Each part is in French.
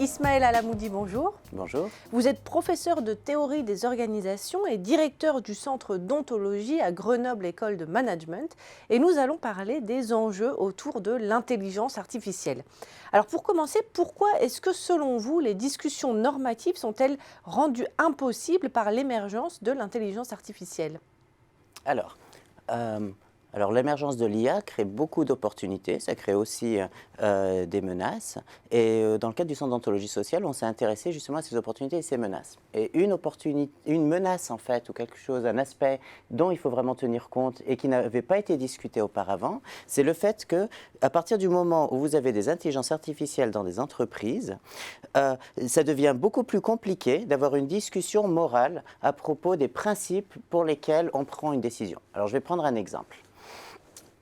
Ismaël Alamoudi, bonjour. Bonjour. Vous êtes professeur de théorie des organisations et directeur du centre d'ontologie à Grenoble École de Management. Et nous allons parler des enjeux autour de l'intelligence artificielle. Alors pour commencer, pourquoi est-ce que selon vous, les discussions normatives sont-elles rendues impossibles par l'émergence de l'intelligence artificielle ? Alors, l'émergence de l'IA crée beaucoup d'opportunités, ça crée aussi des menaces. Et dans le cadre du Centre d'ontologie sociale, on s'est intéressé justement à ces opportunités et ces menaces. Et une menace en fait, ou quelque chose, un aspect dont il faut vraiment tenir compte et qui n'avait pas été discuté auparavant, c'est le fait que, à partir du moment où vous avez des intelligences artificielles dans des entreprises, ça devient beaucoup plus compliqué d'avoir une discussion morale à propos des principes pour lesquels on prend une décision. Alors je vais prendre un exemple.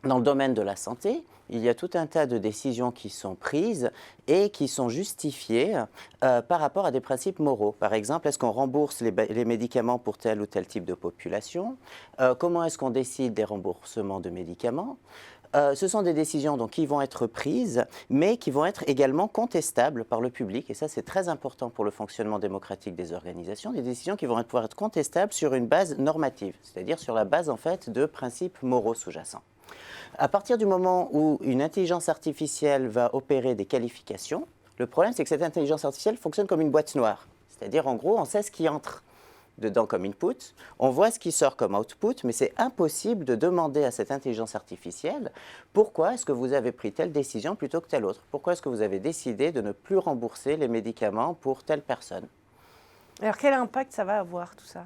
Dans le domaine de la santé, il y a tout un tas de décisions qui sont prises et qui sont justifiées par rapport à des principes moraux. Par exemple, est-ce qu'on rembourse les médicaments pour tel ou tel type de population? Comment est-ce qu'on décide des remboursements de médicaments? Ce sont des décisions donc, qui vont être prises, mais qui vont être également contestables par le public. Et ça, c'est très important pour le fonctionnement démocratique des organisations. Des décisions qui vont pouvoir être contestables sur une base normative, c'est-à-dire sur la base en fait, de principes moraux sous-jacents. À partir du moment où une intelligence artificielle va opérer des qualifications, le problème c'est que cette intelligence artificielle fonctionne comme une boîte noire. C'est-à-dire en gros, on sait ce qui entre dedans comme input, on voit ce qui sort comme output, mais c'est impossible de demander à cette intelligence artificielle pourquoi est-ce que vous avez pris telle décision plutôt que telle autre. Pourquoi est-ce que vous avez décidé de ne plus rembourser les médicaments pour telle personne. Alors quel impact ça va avoir tout ça ?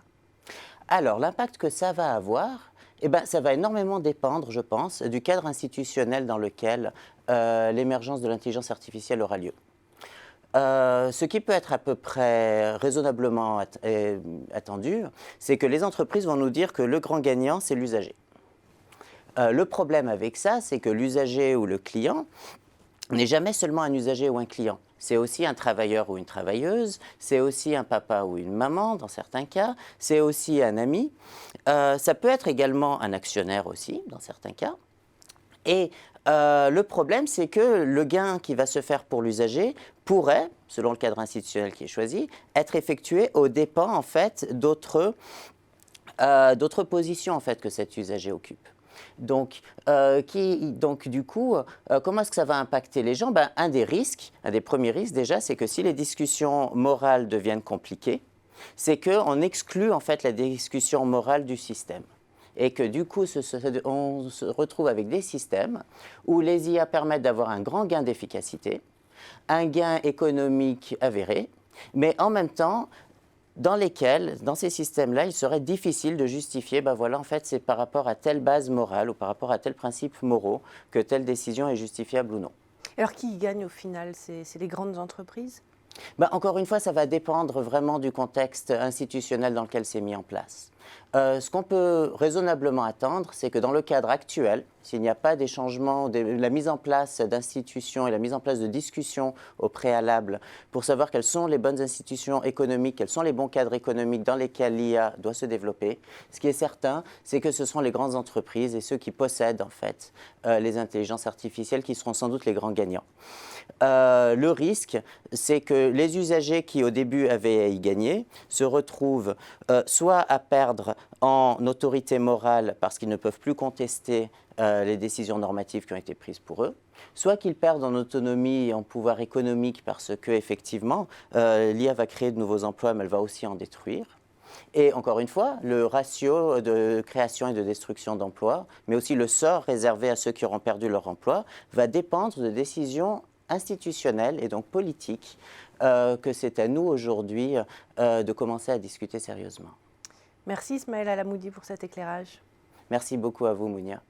Alors l'impact que ça va avoir, ça va énormément dépendre, je pense, du cadre institutionnel dans lequel l'émergence de l'intelligence artificielle aura lieu. Ce qui peut être à peu près raisonnablement attendu, c'est que les entreprises vont nous dire que le grand gagnant, c'est l'usager. Le problème avec ça, c'est que l'usager ou le client n'est jamais seulement un usager ou un client. C'est aussi un travailleur ou une travailleuse, c'est aussi un papa ou une maman dans certains cas, c'est aussi un ami. Ça peut être également un actionnaire aussi dans certains cas. Et le problème, c'est que le gain qui va se faire pour l'usager pourrait, selon le cadre institutionnel qui est choisi, être effectué aux dépens en fait, d'autres positions en fait, que cet usager occupe. Donc, du coup, comment est-ce que ça va impacter les gens? Un des premiers risques déjà, c'est que si les discussions morales deviennent compliquées, c'est qu'on exclut en fait la discussion morale du système. Et que du coup, on se retrouve avec des systèmes où les IA permettent d'avoir un grand gain d'efficacité, un gain économique avéré, mais en même temps, dans ces systèmes-là, il serait difficile de justifier, en fait, c'est par rapport à telle base morale ou par rapport à tel principe moraux que telle décision est justifiable ou non. Alors qui gagne au final ? C'est les grandes entreprises ? Encore une fois, ça va dépendre vraiment du contexte institutionnel dans lequel c'est mis en place. Ce qu'on peut raisonnablement attendre, c'est que dans le cadre actuel, s'il n'y a pas des changements, la mise en place d'institutions et la mise en place de discussions au préalable pour savoir quelles sont les bonnes institutions économiques, quels sont les bons cadres économiques dans lesquels l'IA doit se développer, ce qui est certain, c'est que ce sont les grandes entreprises et ceux qui possèdent en fait les intelligences artificielles qui seront sans doute les grands gagnants. Le risque, c'est que les usagers qui au début avaient à y gagner se retrouvent soit à perdre en autorité morale parce qu'ils ne peuvent plus contester les décisions normatives qui ont été prises pour eux, soit qu'ils perdent en autonomie et en pouvoir économique parce qu'effectivement, l'IA va créer de nouveaux emplois, mais elle va aussi en détruire. Et encore une fois, le ratio de création et de destruction d'emplois, mais aussi le sort réservé à ceux qui auront perdu leur emploi, va dépendre de décisions institutionnelles et donc politiques que c'est à nous aujourd'hui de commencer à discuter sérieusement. Merci Ismaël Alamoudi pour cet éclairage. Merci beaucoup à vous, Mounia.